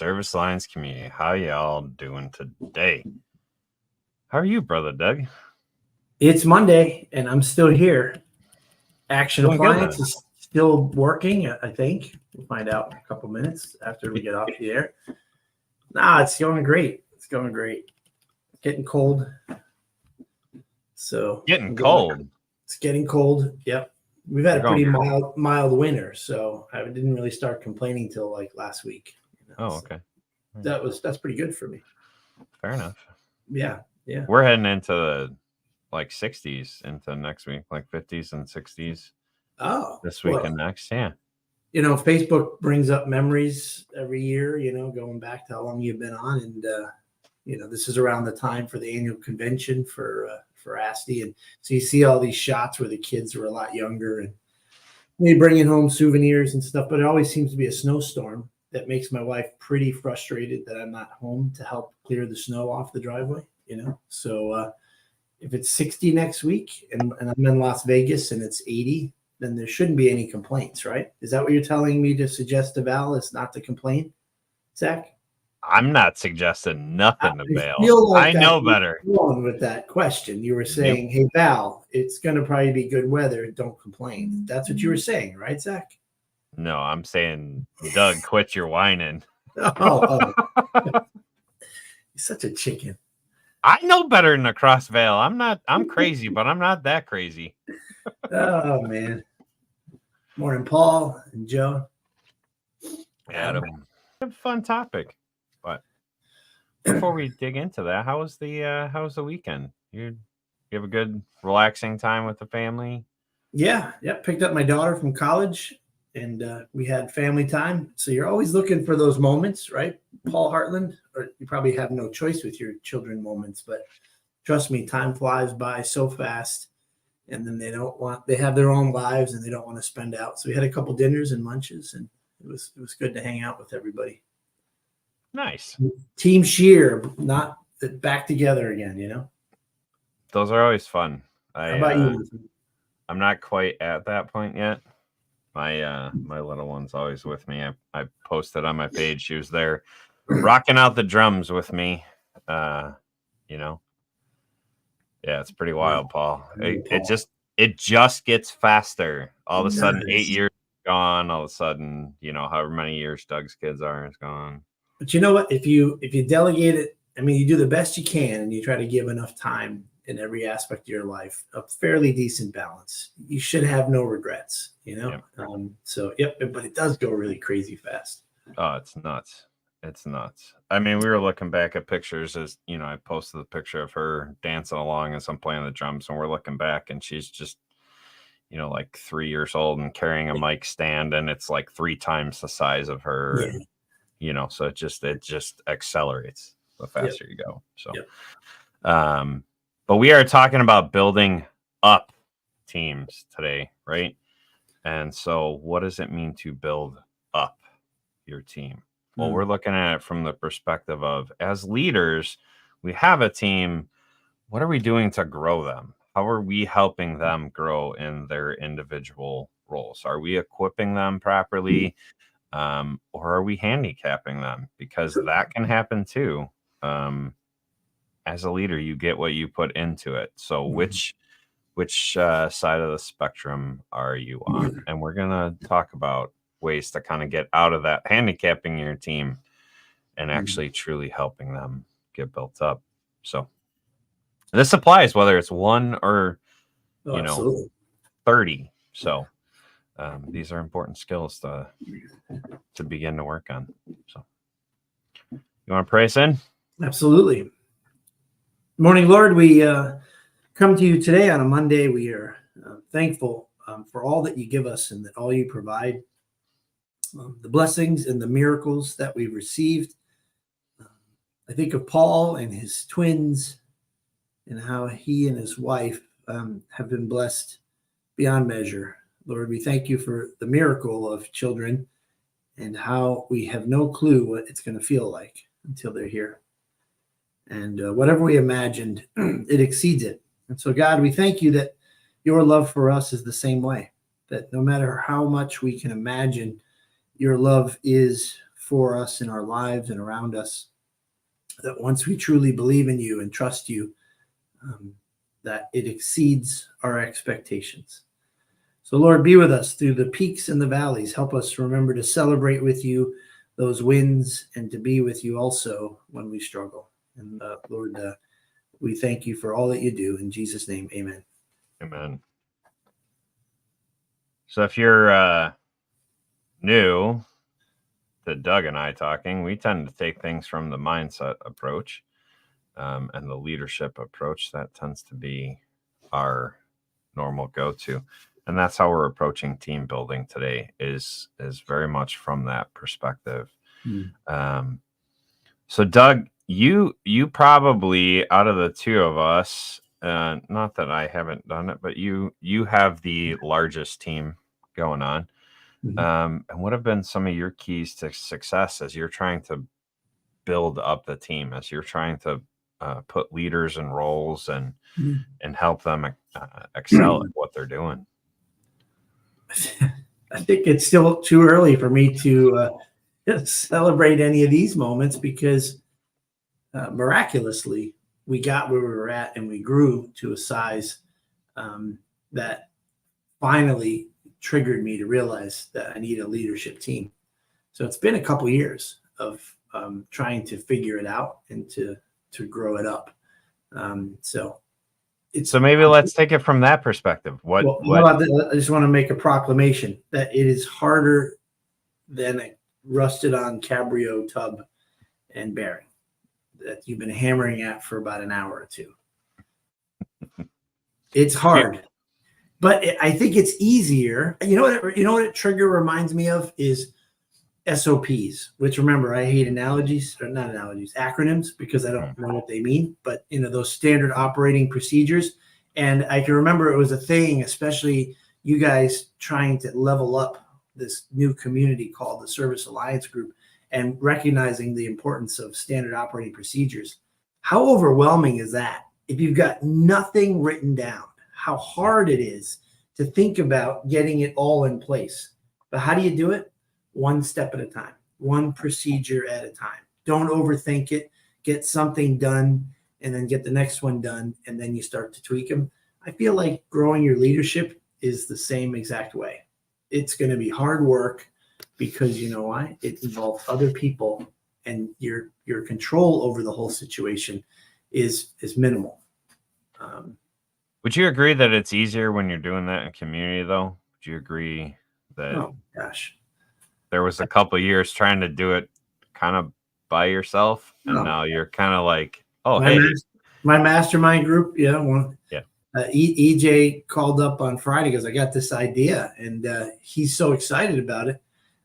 Service Lines community. How y'all doing today? How are you, brother Doug? It's Monday, and I'm still here. Action Doing good, Appliance man. is still working, I think. We'll find out in a couple minutes after we get off the air. Nah, it's going great. It's going great. Getting cold. So Getting cold. It's getting cold. Yep. We've had You're a pretty going mild winter, so I didn't really start complaining till like last week. Oh, okay. That's pretty good for me. Fair enough. Yeah. We're heading into the like 60s into next week, like 50s and 60s. Oh, this week and next. Yeah. You know, Facebook brings up memories every year, going back to how long you've been on. And, this is around the time for the annual convention for ASTI. And so you see all these shots where the kids were a lot younger and they bringing home souvenirs and stuff. But it always seems to be a snowstorm that makes my wife pretty frustrated that I'm not home to help clear the snow off the driveway, So if it's 60 next week and I'm in Las Vegas and it's 80, then there shouldn't be any complaints, right? Is that what you're telling me to suggest to Val is not to complain, Zach? I'm not suggesting nothing to Val. I know better. With that question, you were saying, Hey, Val, it's going to probably be good weather. Don't complain. That's what you were saying, right, Zach? No, I'm saying, Doug, quit your whining. Oh. You're such a chicken. I know better than across Vale. I'm crazy, but I'm not that crazy. Oh, man. Morning, Paul and Joe. Adam. A fun topic. But before we dig into that, how was the weekend? You have a good relaxing time with the family? Yeah. Picked up my daughter from college and we had family time. So you're always looking for those moments, right? Paul Hartland, or you probably have no choice with your children moments, but trust me, time flies by so fast. And then they have their own lives and they don't want to spend out. So we had a couple dinners and lunches and it was good to hang out with everybody. Nice. Team cheer, not back together again, Those are always fun. How about you? I'm not quite at that point yet. My little one's always with me. I posted on my page. She was there rocking out the drums with me. Yeah, it's pretty wild, Paul. It just gets faster. All of a sudden, 8 years gone. All of a sudden, however many years Doug's kids are is gone. But you know what? If you delegate it, you do the best you can and you try to give enough time in every aspect of your life, a fairly decent balance. You should have no regrets, Yep. But it does go really crazy fast. Oh, it's nuts. It's nuts. We were looking back at pictures as, I posted the picture of her dancing along as I'm playing the drums and we're looking back and she's just, like 3 years old and carrying a mic stand and it's like 3 times the size of her. Yeah. And, so it just accelerates the faster you go. So, but we are talking about building up teams today, right? And so what does it mean to build up your team? Well, we're looking at it from the perspective of, as leaders, we have a team. What are we doing to grow them? How are we helping them grow in their individual roles? Are we equipping them properly? Or are we handicapping them? Because that can happen too. As a leader, you get what you put into it. So which side of the spectrum are you on? And we're going to talk about ways to kind of get out of that handicapping your team and actually truly helping them get built up. So this applies whether it's 1 or 30. So these are important skills to begin to work on. So you want to pray us in? Absolutely. Morning, Lord. We come to you today on a Monday. We are thankful for all that you give us and that all you provide. The blessings and the miracles that we've received. I think of Paul and his twins and how he and his wife have been blessed beyond measure. Lord, we thank you for the miracle of children and how we have no clue what it's going to feel like until they're here. And whatever we imagined, it exceeds it. And so, God, we thank you that your love for us is the same way, that no matter how much we can imagine, your love is for us in our lives and around us, that once we truly believe in you and trust you, that it exceeds our expectations. So Lord, be with us through the peaks and the valleys. Help us remember to celebrate with you those wins and to be with you also when we struggle. And Lord, we thank you for all that you do. In Jesus' name, amen. Amen. So if you're new to Doug and I talking, we tend to take things from the mindset approach and the leadership approach. That tends to be our normal go-to. And that's how we're approaching team building today, is very much from that perspective. So Doug, you probably, out of the two of us, not that I haven't done it, but you have the largest team going on. And what have been some of your keys to success as you're trying to build up the team, as you're trying to put leaders in roles and help them excel at what they're doing? I think it's still too early for me to celebrate any of these moments, because miraculously we got where we were at and we grew to a size that finally triggered me to realize that I need a leadership team. So it's been a couple years of trying to figure it out and to grow it up. So maybe let's take it from that perspective. How about this? I just want to make a proclamation that it is harder than a rusted on Cabrio tub and bearing that you've been hammering at for about an hour or two. It's hard, but I think it's easier. You know what a trigger reminds me of is SOPs, which, remember, I hate acronyms, because I don't know what they mean, but those standard operating procedures. And I can remember it was a thing, especially you guys trying to level up this new community called the Service Alliance Group, and recognizing the importance of standard operating procedures. How overwhelming is that if you've got nothing written down? How hard it is to think about getting it all in place. But how do you do it? One step at a time, one procedure at a time. Don't overthink it. Get something done and then get the next one done, and then you start to tweak them. I feel like growing your leadership is the same exact way. It's going to be hard work, because you know why? It involves other people, and your control over the whole situation is minimal. Would you agree that it's easier when you're doing that in community, though? Would you agree that? Oh gosh, there was a couple of years trying to do it kind of by yourself, and now you're kind of like, my mastermind group, EJ called up on Friday because I got this idea, and he's so excited about it.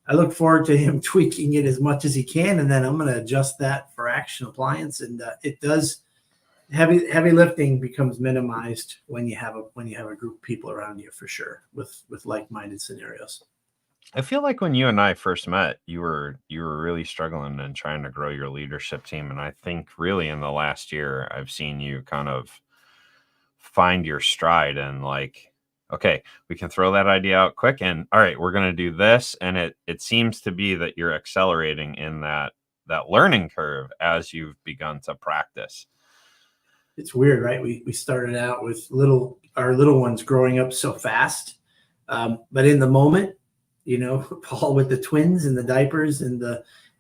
I look forward to him tweaking it as much as he can, and then I'm going to adjust that for Action Appliance. And it does. Heavy lifting becomes minimized when you have a group of people around you, for sure, with like-minded scenarios. I feel like when you and I first met, you were really struggling and trying to grow your leadership team, and I think really in the last year I've seen you kind of find your stride and like, okay, we can throw that idea out quick, and all right, we're going to do this, and it seems to be that you're accelerating in that learning curve as you've begun to practice. It's weird, right? We started out with our little ones growing up so fast, but in the moment, Paul with the twins and the diapers and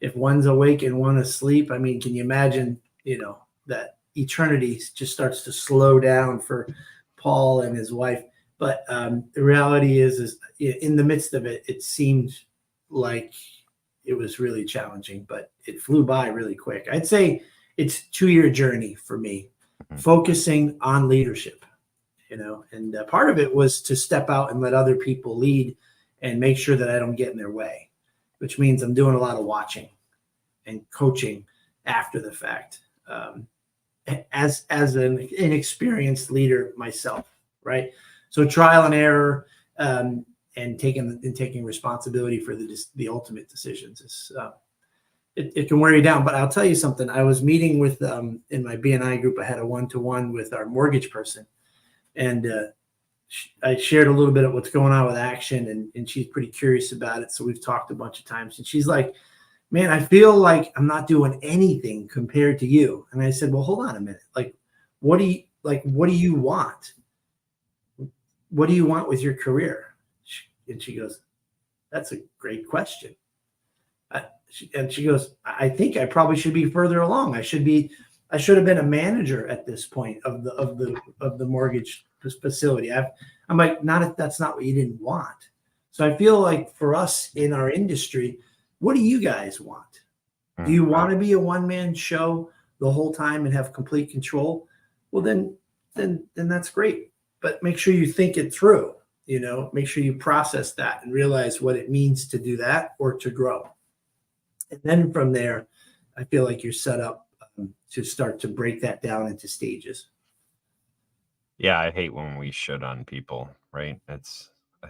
if one's awake and one asleep. I mean, can you imagine? That eternity just starts to slow down for Paul and his wife. But the reality is in the midst of it, it seemed like it was really challenging, but it flew by really quick. I'd say it's a 2-year journey for me, focusing on leadership, and part of it was to step out and let other people lead and make sure that I don't get in their way, which means I'm doing a lot of watching and coaching after the fact, as an inexperienced leader myself, right? So trial and error, and taking responsibility for the ultimate decisions is it can wear you down. But I'll tell you something. I was meeting with in my BNI group. I had a 1-to-1 with our mortgage person, and I shared a little bit of what's going on with Action, and she's pretty curious about it. So we've talked a bunch of times, and she's like, man, I feel like I'm not doing anything compared to you. And I said, well, hold on a minute. Like, what do you want? What do you want with your career? And she goes, that's a great question. And she goes, I think I probably should be further along. I should have been a manager at this point of the mortgage facility. I'm like, not if that's not what you didn't want. So I feel like for us in our industry, what do you guys want? Do you want to be a one-man show the whole time and have complete control? Well, then that's great. But make sure you think it through, make sure you process that and realize what it means to do that or to grow. And then from there, I feel like you're set up to start to break that down into stages. Yeah, I hate when we should on people, right? I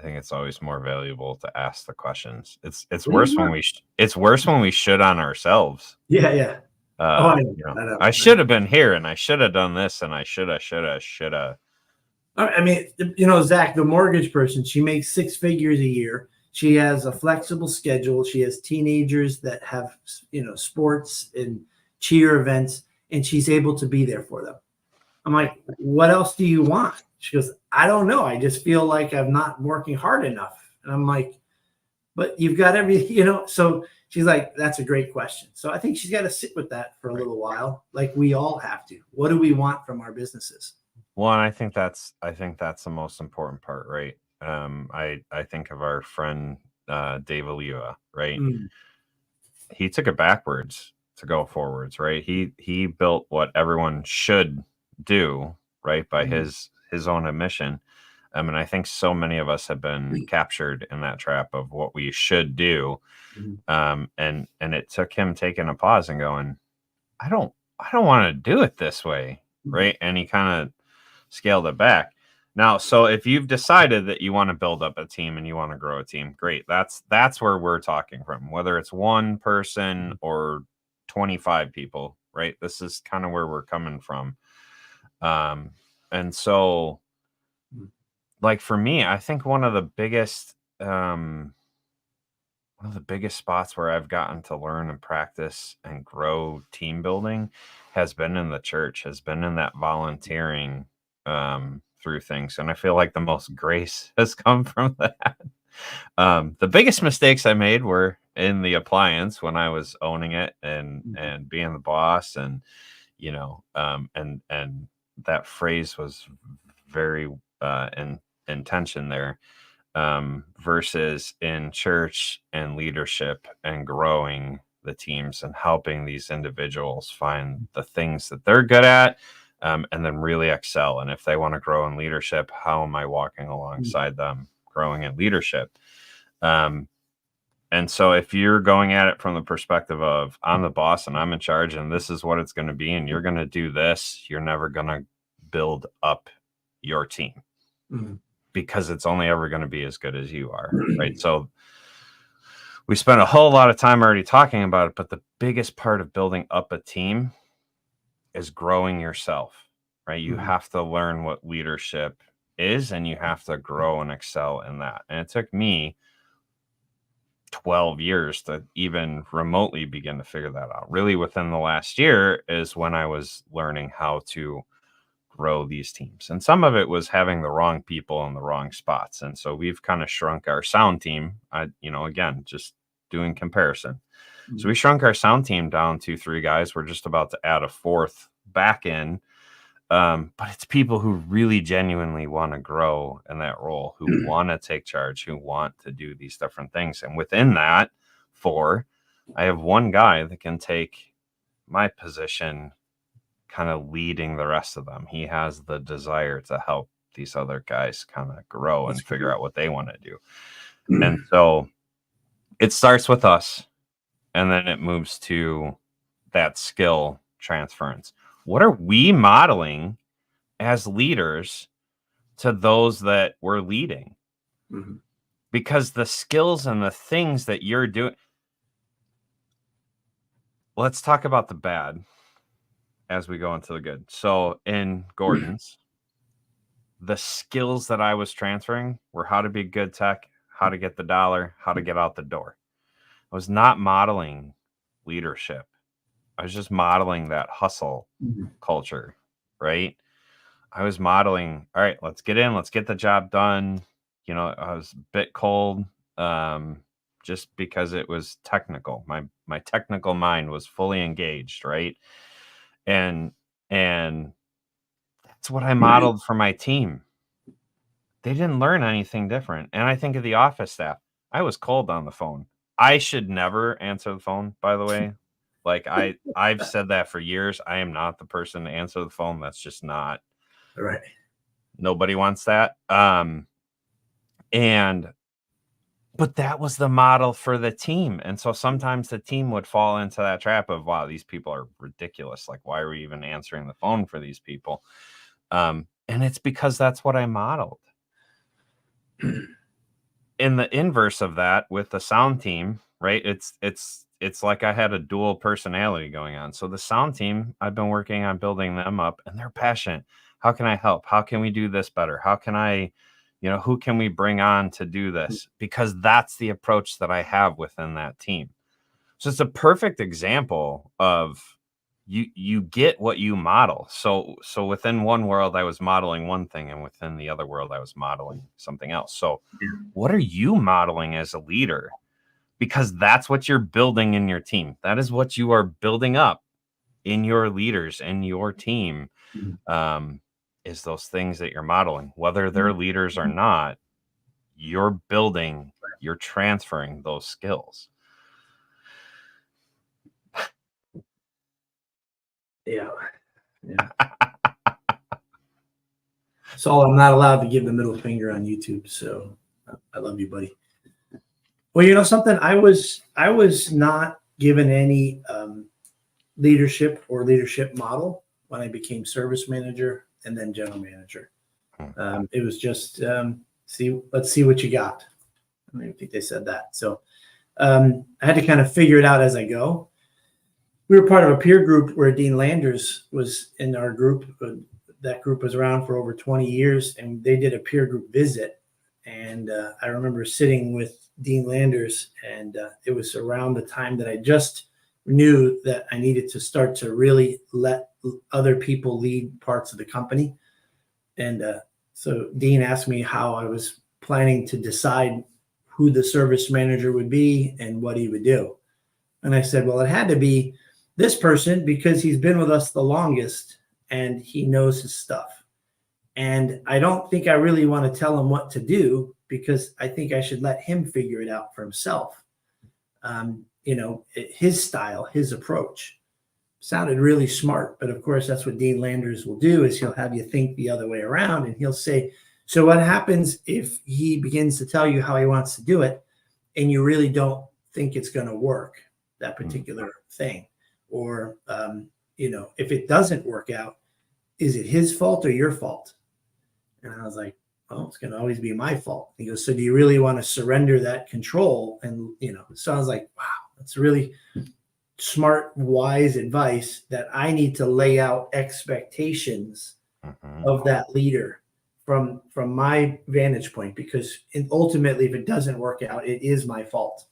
think it's always more valuable to ask the questions. It's worse when we should on ourselves. Yeah, yeah. I should have been here, and I should have done this, and I shoulda. I mean, Zach, the mortgage person, she makes 6 figures a year. She has a flexible schedule. She has teenagers that have, sports and cheer events, and she's able to be there for them. I'm like, what else do you want? She goes, I don't know. I just feel like I'm not working hard enough. And I'm like, but you've got everything, So she's like, that's a great question. So I think she's got to sit with that for a little while, like we all have to. What do we want from our businesses? Well, and I think that's the most important part, right? I think of our friend Dave Oliva, right? He took it backwards to go forwards, right? He built what everyone should do, right, by his own admission. And I think so many of us have been captured in that trap of what we should do. And it took him taking a pause and going, I don't want to do it this way, right? And he kind of scaled it back. Now, so if you've decided that you want to build up a team and you want to grow a team, great. That's where we're talking from, whether it's one person or 25 people, right? This is kind of where we're coming from. And so, like for me, I think one of the biggest spots where I've gotten to learn and practice and grow team building has been in the church, has been in that volunteering through things. And I feel like the most grace has come from that. The biggest mistakes I made were in the appliance when I was owning it and being the boss, and and that phrase was very in tension there, versus in church and leadership and growing the teams and helping these individuals find the things that they're good at, and then really excel. And if they want to grow in leadership, how am I walking alongside them growing in leadership? And so if you're going at it from the perspective of I'm the boss and I'm in charge and this is what it's going to be and you're going to do this, you're never going to build up your team, because it's only ever going to be as good as you are, right? So we spent a whole lot of time already talking about it, but the biggest part of building up a team is growing yourself, right? You have to learn what leadership is and you have to grow and excel in that. And it took me 12 years to even remotely begin to figure that out. Really within the last year is when I was learning how to grow these teams. And some of it was having the wrong people in the wrong spots. And so we've kind of shrunk our sound team, again, just doing comparison. So we shrunk our sound team down to 3 guys. We're just about to add a 4th back in. But it's people who really genuinely want to grow in that role, who want to take charge, who want to do these different things. And within that 4, I have 1 guy that can take my position, kind of leading the rest of them. He has the desire to help these other guys kind of grow and figure out what they want to do. And so it starts with us, and then it moves to that skill transference. What are we modeling as leaders to those that we're leading? Because the skills and the things that you're doing. Let's talk about the bad as we go into the good. So in Gordon's, the skills that I was transferring were how to be good tech, how to get the dollar, how to get out the door. I was not modeling leadership. I was just modeling that hustle culture, right? I was modeling, all right, let's get in, let's get the job done. You know, I was a bit cold, just because it was technical. My technical mind was fully engaged, right? And that's what I modeled for my team. They didn't learn anything different. And I think of the office staff, I was cold on the phone. I should never answer the phone, by the way. Like I've said that for years. I am not the person to answer the phone. That's just not Right. Nobody wants that. But that was the model for the team. And so sometimes the team would fall into that trap of, wow, these people are ridiculous. Like, why are we even answering the phone for these people? And it's because that's what I modeled. In the inverse of that, with the sound team, right? It's like I had a dual personality going on. So the sound team, I've been working on building them up, and they're passionate. How can I help? How can we do this better? How can I, who can we bring on to do this? Because that's the approach that I have within that team. So it's a perfect example of you get what you model. So within one world, I was modeling one thing, and within the other world, I was modeling something else. So what are you modeling as a leader? Because that's what you're building in your team. That is what you are building up in your leaders and your team, is those things that you're modeling. Whether they're leaders or not, you're building, you're transferring those skills. Yeah. So I'm not allowed to give the middle finger on YouTube. So I love you, buddy. Well, something, I was not given any leadership or leadership model when I became service manager and then general manager. It was just let's see what you got. I don't even think they said that. So I had to kind of figure it out as I go. We were part of a peer group where Dean Landers was in our group. That group was around for over 20 years, and they did a peer group visit. And I remember sitting with Dean Landers, and it was around the time that I just knew that I needed to start to really let other people lead parts of the company. And so Dean asked me how I was planning to decide who the service manager would be and what he would do. And I said, well, it had to be this person because he's been with us the longest and he knows his stuff. And I don't think I really want to tell him what to do because I think I should let him figure it out for himself. His style, his approach sounded really smart. But of course, that's what Dean Landers will do, is he'll have you think the other way around. And he'll say, so what happens if he begins to tell you how he wants to do it and you really don't think it's going to work, that particular thing? Or, if it doesn't work out, is it his fault or your fault? And I was like, well, it's going to always be my fault. He goes, so do you really want to surrender that control? And, so I was like, wow, that's really smart, wise advice that I need to lay out expectations of that leader from my vantage point, because ultimately, if it doesn't work out, it is my fault.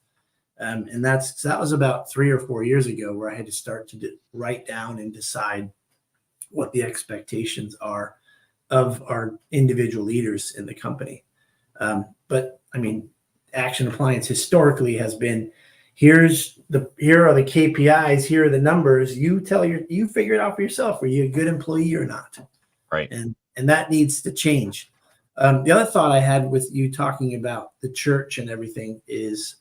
And that was about 3 or 4 years ago, where I had to start to write down and decide what the expectations are of our individual leaders in the company. But I mean, Action Appliance historically has been, here are the KPIs, here are the numbers. You figure it out for yourself. Are you a good employee or not? Right. And that needs to change. The other thought I had with you talking about the church and everything is,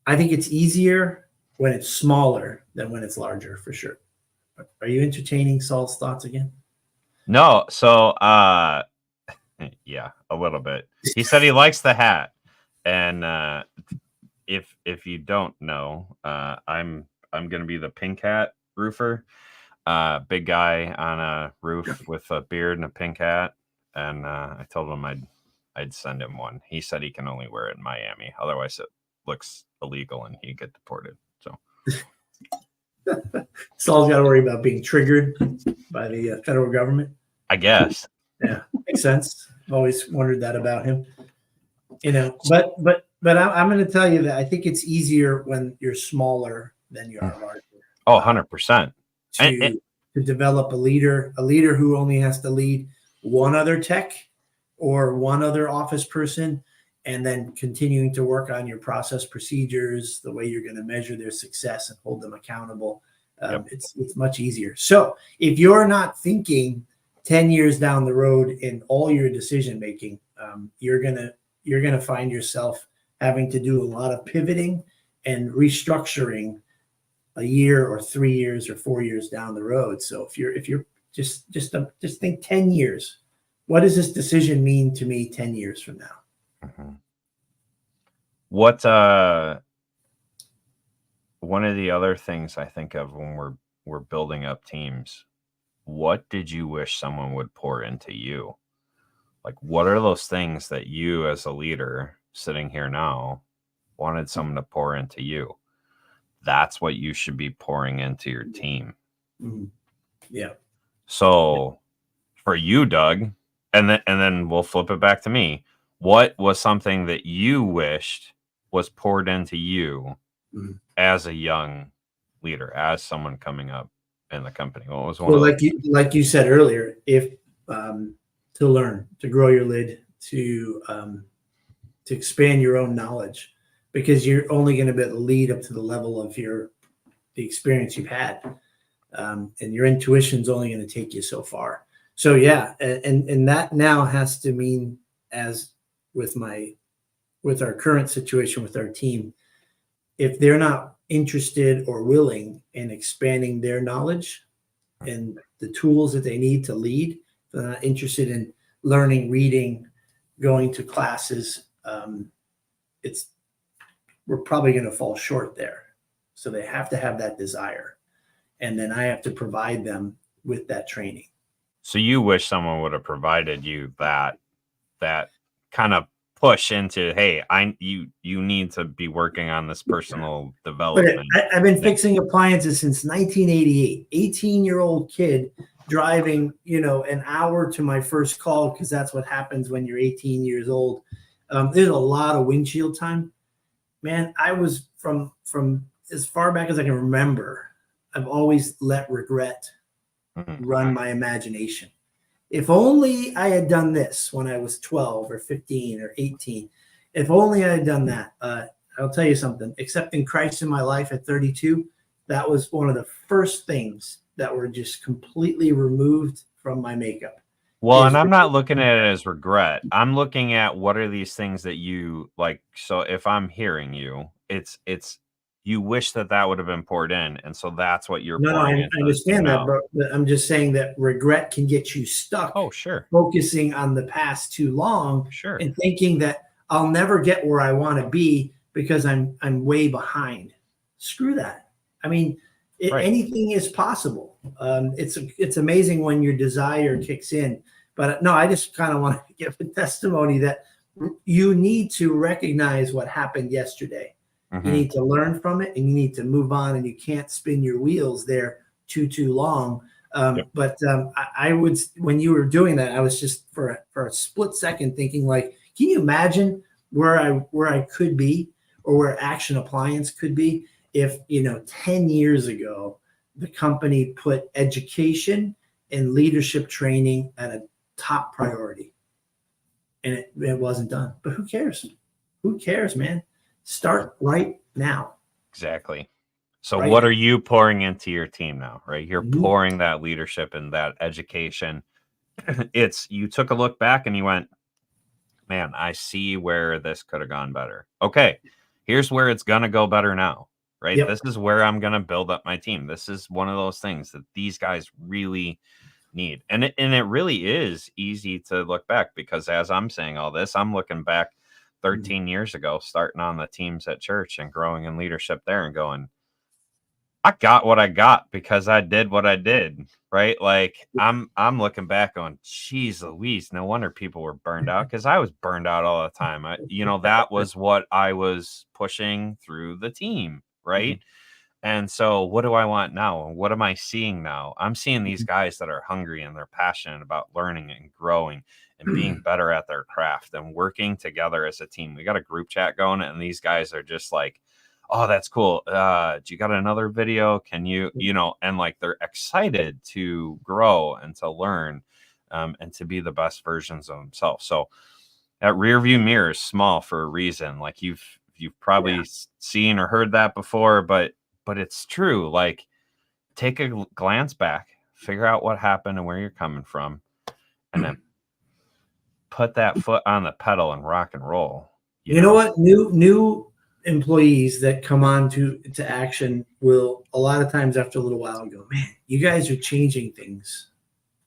I think it's easier when it's smaller than when it's larger, for sure. Are you entertaining Saul's thoughts again? No. So, yeah, a little bit. He said he likes the hat. And if you don't know, I'm going to be the pink hat roofer. Big guy on a roof with a beard and a pink hat. And I told him I'd send him one. He said he can only wear it in Miami. Otherwise, it looks illegal and he'd get deported. So Saul's got to worry about being triggered by the federal government, I guess. Yeah, makes sense. I've always wondered that about him. But But I'm going to tell you that I think it's easier when you're smaller than you are larger. Oh, 100%. To develop a leader who only has to lead one other tech or one other office person, and then continuing to work on your process procedures, the way you're going to measure their success and hold them accountable. It's much easier. So if you're not thinking 10 years down the road in all your decision making, you're gonna find yourself having to do a lot of pivoting and restructuring a year or 3 years or 4 years down the road. So if you're just think 10 years, what does this decision mean to me 10 years from now? Mm-hmm. What one of the other things I think of when we're building up teams, what did you wish someone would pour into you? Like, what are those things that you as a leader sitting here now wanted someone to pour into you? That's what you should be pouring into your team. Mm-hmm. Yeah. So for you, Doug, and then we'll flip it back to me. What was something that you wished was poured into you as a young leader, as someone coming up in the company? What was one? Well, like you said earlier, if to learn, to grow your lid, to expand your own knowledge, because you're only going to be able to lead up to the level of the experience you've had, and your intuition is only going to take you so far. So yeah, and that now has to mean, as with our current situation with our team, if they're not interested or willing in expanding their knowledge and the tools that they need to lead, they're not interested in learning, reading, going to classes, we're probably going to fall short there. So they have to have that desire, and then I have to provide them with that training. So you wish someone would have provided you that kind of push into, hey, you need to be working on this personal development. I've been fixing appliances since 1988. 18-year-old kid driving, an hour to my first call, because that's what happens when you're 18 years old. There's a lot of windshield time. Man, I was from as far back as I can remember, I've always let regret run my imagination. If only I had done this when I was 12 or 15 or 18. If only I had done that. I'll tell you something. Accepting Christ in my life at 32, that was one of the first things that were just completely removed from my makeup. Well, and I'm not looking at it as regret. I'm looking at what are these things that you like. So if I'm hearing you, it's you wish that would have been poured in, and so that's what you're pouring into. I understand that, but I'm just saying that regret can get you stuck. Oh, sure. Focusing on the past too long, sure, and thinking that I'll never get where I want to be because I'm way behind. Screw that. I mean, anything is possible. It's amazing when your desire kicks in. But no, I just kind of want to give a testimony that you need to recognize what happened yesterday. Mm-hmm. You need to learn from it, and you need to move on, and you can't spin your wheels there too long. But I would, when you were doing that, I was just for a split second thinking, like, can you imagine where I could be, or where Action Appliance could be if 10 years ago the company put education and leadership training at a top priority, and it wasn't done. But who cares? Who cares, man? Start right now. Exactly. So what are you pouring into your team now, right? You're pouring that leadership and that education. You took a look back and you went, man, I see where this could have gone better. Okay, here's where it's going to go better now, right? Yep. This is where I'm going to build up my team. This is one of those things that these guys really need. And it really is easy to look back, because as I'm saying all this, I'm looking back 13 years ago, starting on the teams at church and growing in leadership there, and going, I got what I got because I did what I did, right? Like I'm looking back on, geez Louise, no wonder people were burned out, because I was burned out all the time. That was what I was pushing through the team, right? And so what do I want now? What am I seeing now? I'm seeing these guys that are hungry and they're passionate about learning and growing and being better at their craft and working together as a team. We got a group chat going, and these guys are just like, oh, that's cool. Do you got another video? Can you, and like they're excited to grow and to learn and to be the best versions of themselves. So that rear view mirror is small for a reason. Like you've probably seen or heard that before, but it's true. Like, take a glance back, figure out what happened and where you're coming from, and then put that foot on the pedal and rock and roll. You know what? New employees that come on to action will a lot of times after a little while go, man, you guys are changing things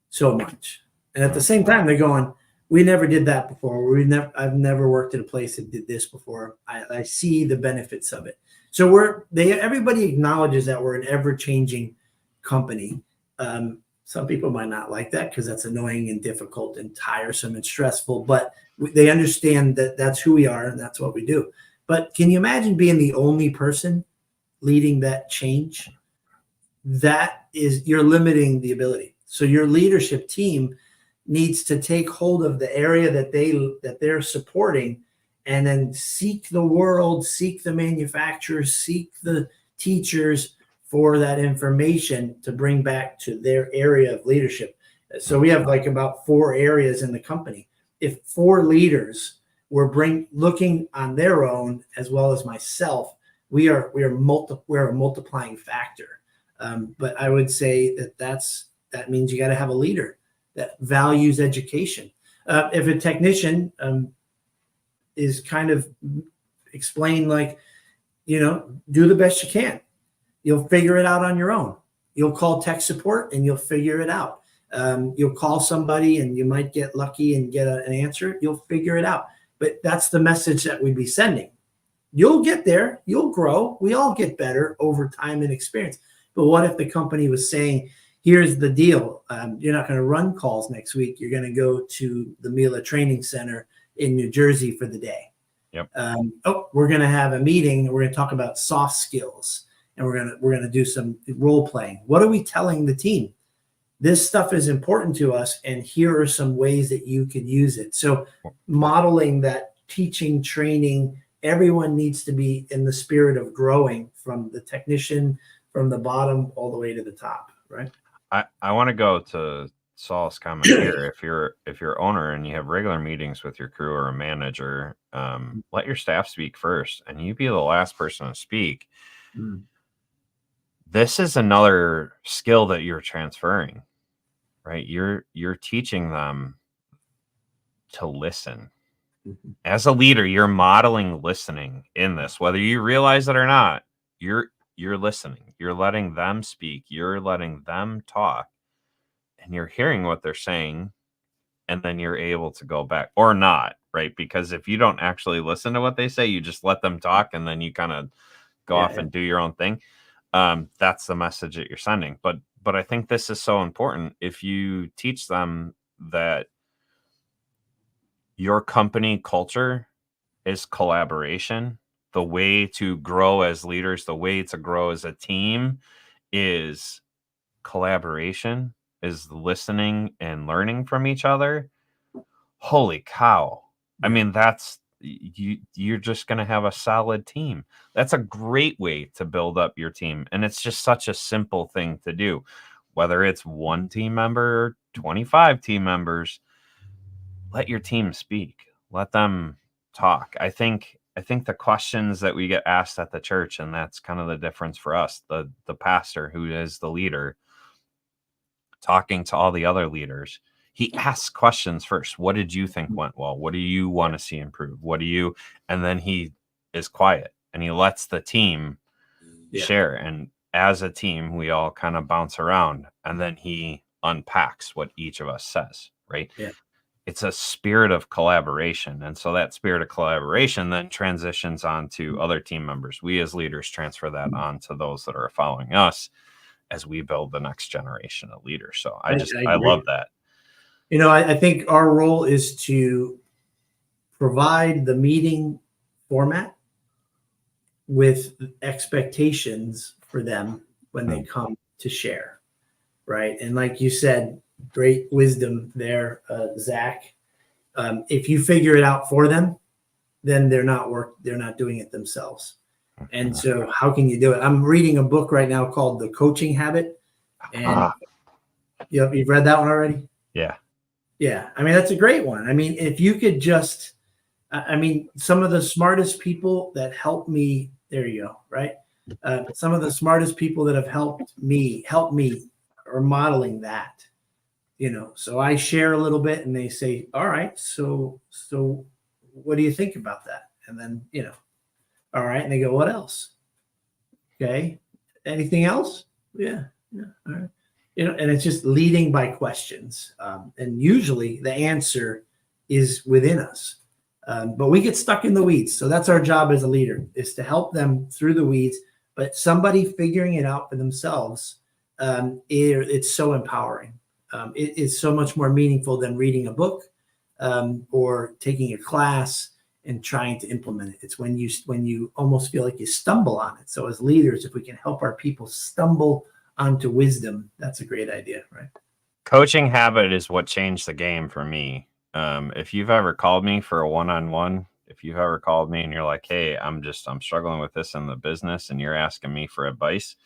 so much. And at the same time, they're going, we never did that before. I've never worked at a place that did this before. I see the benefits of it. So everybody acknowledges that we're an ever-changing company. Some people might not like that because that's annoying and difficult and tiresome and stressful, but they understand that that's who we are and that's what we do. But can you imagine being the only person leading that change? You're limiting the ability. So your leadership team needs to take hold of the area that they're supporting, and then seek the world, seek the manufacturers, seek the teachers for that information to bring back to their area of leadership. So we have like about 4 areas in the company. If 4 leaders were looking on their own, as well as myself, we are a multiplying factor. But I would say that means you got to have a leader that values education. If a technician is kind of explained like, do the best you can. You'll figure it out on your own. You'll call tech support and you'll figure it out. You'll call somebody and you might get lucky and get an answer. You'll figure it out. But that's the message that we'd be sending. You'll get there. You'll grow. We all get better over time and experience. But what if the company was saying, here's the deal. You're not going to run calls next week. You're going to go to the Mila Training Center in New Jersey for the day. Yep. We're going to have a meeting. We're going to talk about soft skills, and we're going to do some role playing. What are we telling the team? This stuff is important to us, and here are some ways that you can use it. So modeling that teaching, training, everyone needs to be in the spirit of growing, from the technician, from the bottom all the way to the top, right? I want to go to Saul's comment here. If you're owner and you have regular meetings with your crew or a manager, let your staff speak first, and you be the last person to speak. This is another skill that you're transferring, right? You're teaching them to listen. As a leader, you're modeling listening in this, whether you realize it or not. You're listening. You're letting them speak. You're letting them talk, and you're hearing what they're saying, and then you're able to go back or not, right? Because if you don't actually listen to what they say, you just let them talk, and then you kind of go off and do your own thing. That's the message that you're sending. But I think this is so important. If you teach them that your company culture is collaboration, the way to grow as leaders, the way to grow as a team is collaboration, is listening and learning from each other. Holy cow. I mean, you're just going to have a solid team. That's a great way to build up your team. And it's just such a simple thing to do, whether it's 1 team member or 25 team members. Let your team speak, let them talk. I think the questions that we get asked at the church, and that's kind of the difference for us, the pastor who is the leader talking to all the other leaders, he asks questions first. What did you think went well? What do you want to see improve? And then he is quiet and he lets the team share. And as a team, we all kind of bounce around, and then he unpacks what each of us says, right? Yeah. It's a spirit of collaboration. And so that spirit of collaboration then transitions on to other team members. We as leaders transfer that on to those that are following us as we build the next generation of leaders. So I love that. I think our role is to provide the meeting format with expectations for them when they come to share, right? And like you said, great wisdom there, Zach. If you figure it out for them, then they're not doing it themselves. And so how can you do it? I'm reading a book right now called The Coaching Habit. And you've read that one already? Yeah. Yeah. I mean, that's a great one. I mean, if you could just, some of the smartest people that help me, there you go, right? Some of the smartest people that have helped me are modeling that, so I share a little bit and they say, all right, so what do you think about that? And then, all right. And they go, what else? Okay. Anything else? Yeah. All right. And it's just leading by questions. And usually the answer is within us. But we get stuck in the weeds. So that's our job as a leader, is to help them through the weeds. But somebody figuring it out for themselves, it's so empowering. It is so much more meaningful than reading a book or taking a class and trying to implement it. It's when you almost feel like you stumble on it. So as leaders, if we can help our people stumble onto wisdom, that's a great idea, right? Coaching Habit is what changed the game for me. If you've ever called me for a one-on-one, if you've ever called me and you're like, hey, I'm struggling with this in the business and you're asking me for advice,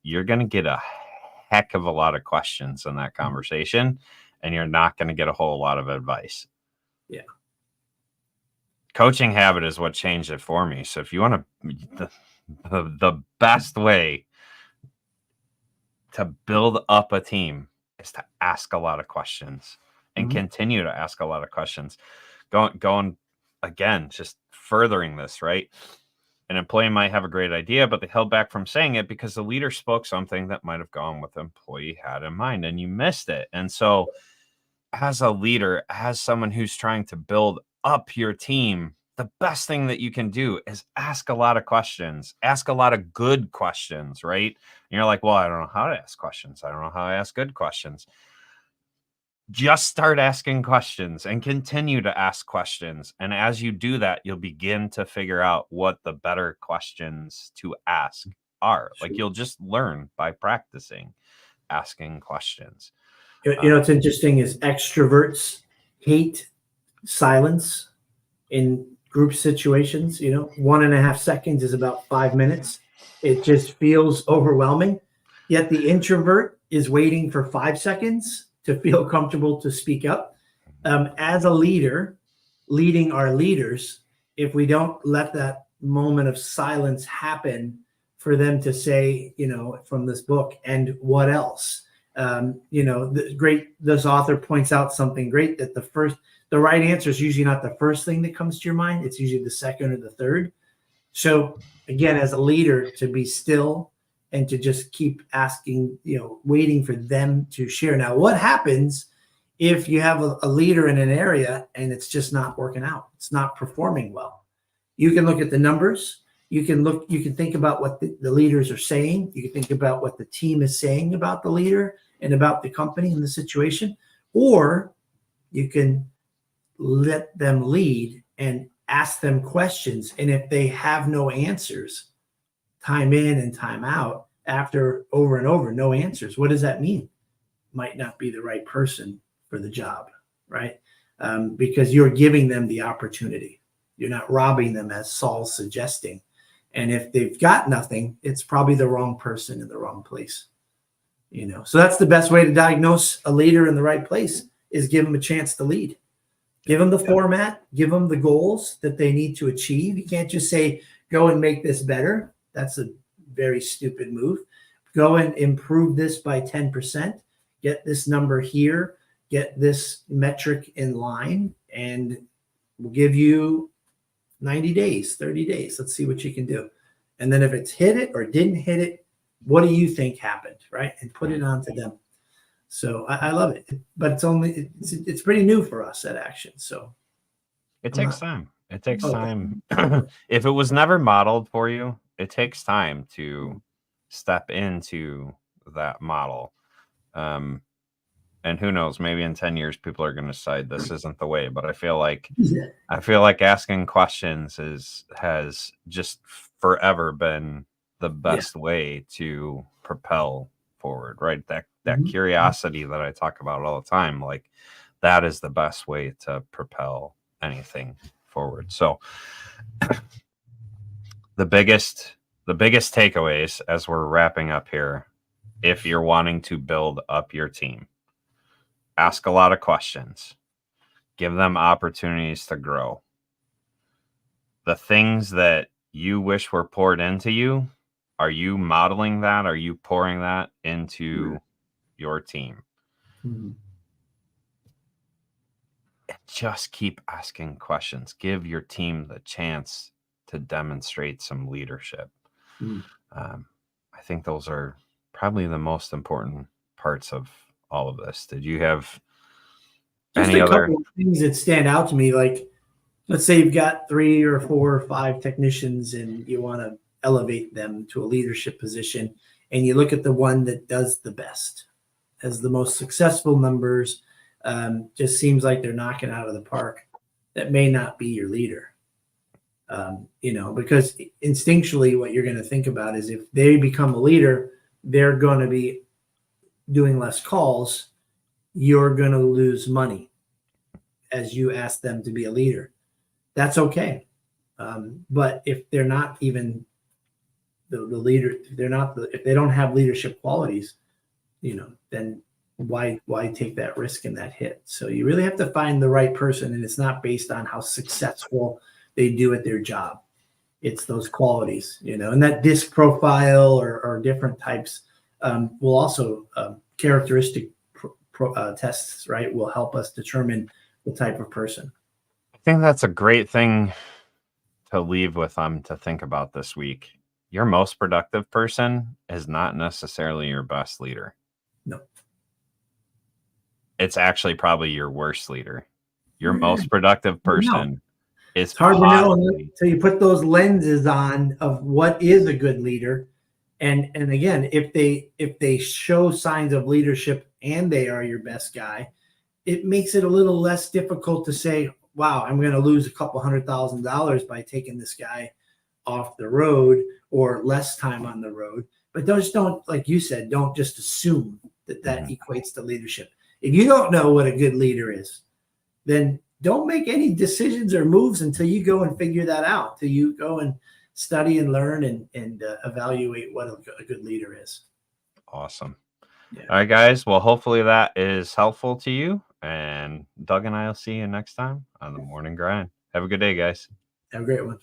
you're going to get a heck of a lot of questions in that conversation, and you're not going to get a whole lot of advice. Yeah. Coaching Habit is what changed it for me. So if you want to, the best way to build up a team is to ask a lot of questions and continue to ask a lot of questions. Going again, just furthering this, right? An employee might have a great idea, but they held back from saying it because the leader spoke something that might have gone with the employee had in mind, and you missed it. And so as a leader, as someone who's trying to build up your team, the best thing that you can do is ask a lot of questions, ask a lot of good questions, right? And you're like, well, I don't know how to ask questions. I don't know how to ask good questions. Just start asking questions and continue to ask questions. And as you do that, you'll begin to figure out what the better questions to ask are. Like you'll just learn by practicing asking questions. What's interesting is extroverts hate silence in group situations. 1.5 seconds is about 5 minutes. It just feels overwhelming. Yet the introvert is waiting for 5 seconds to feel comfortable to speak up. As a leader, leading our leaders, if we don't let that moment of silence happen for them to say, from this book, and what else? This author points out something great, that the right answer is usually not the first thing that comes to your mind. It's usually the second or the third. So again, as a leader, to be still and to just keep asking, waiting for them to share. Now, what happens if you have a leader in an area and it's just not working out? It's not performing well. You can look at the numbers. You can think about what the leaders are saying. You can think about what the team is saying about the leader and about the company and the situation, or you can let them lead and ask them questions. And if they have no answers, time in and time out, after over and over, no answers. What does that mean? Might not be the right person for the job, right? Because you're giving them the opportunity. You're not robbing them, as Saul's suggesting. And if they've got nothing, it's probably the wrong person in the wrong place. So that's the best way to diagnose a leader in the right place, is give them a chance to lead. Give them the format, give them the goals that they need to achieve. You can't just say, go and make this better. That's a very stupid move. Go and improve this by 10%, get this number here, get this metric in line, and we'll give you 90 days, 30 days. Let's see what you can do. And then if it's hit it or didn't hit it, what do you think happened, right? And put it onto them. So I love it, but it's pretty new for us at Action. So it takes time. It takes time. If it was never modeled for you, it takes time to step into that model. And who knows, maybe in 10 years, people are going to decide this isn't the way, but I feel like asking questions has just forever been the best way to propel forward, right? That Mhm. curiosity that I talk about all the time, like that is the best way to propel anything forward. So the biggest takeaways as we're wrapping up here, if you're wanting to build up your team, ask a lot of questions, give them opportunities to grow. The things that you wish were poured into you, are you modeling that? Are you pouring that into your team? Mhm. And just keep asking questions. Give your team the chance to demonstrate some leadership. Mhm. I think those are probably the most important parts of all of this. Did you have Just any a other? couple of things that stand out to me, like let's say you've got 3 or 4 or 5 technicians and you want to elevate them to a leadership position, and you look at the one that does the best, has the most successful numbers, just seems like they're knocking out of the park. That may not be your leader. Because instinctually what you're going to think about is if they become a leader, they're going to be doing less calls. You're going to lose money as you ask them to be a leader. That's okay. But if they're not even the leader, if they don't have leadership qualities, then why take that risk and that hit? So you really have to find the right person, and it's not based on how successful they do at their job. It's those qualities, and that disc profile or different types will also characteristic tests, right, will help us determine the type of person. I think that's a great thing to leave with them to think about this week. Your most productive person is not necessarily your best leader. No. It's actually probably your worst leader. Your most productive person is It's hard to know possibly, until you put those lenses on of what is a good leader. And again, if they show signs of leadership and they are your best guy, it makes it a little less difficult to say, wow, I'm going to lose a couple $100,000 by taking this guy off the road or less time on the road. But don't, like you said, don't just assume that equates to leadership. If you don't know what a good leader is, then don't make any decisions or moves until you go and figure that out, till you go and study and learn and evaluate what a good leader is. awesome. Yeah. All right, guys. Well, hopefully that is helpful to you. And Doug and I will see you next time on the Morning Grind. Have a good day, guys. Have a great one.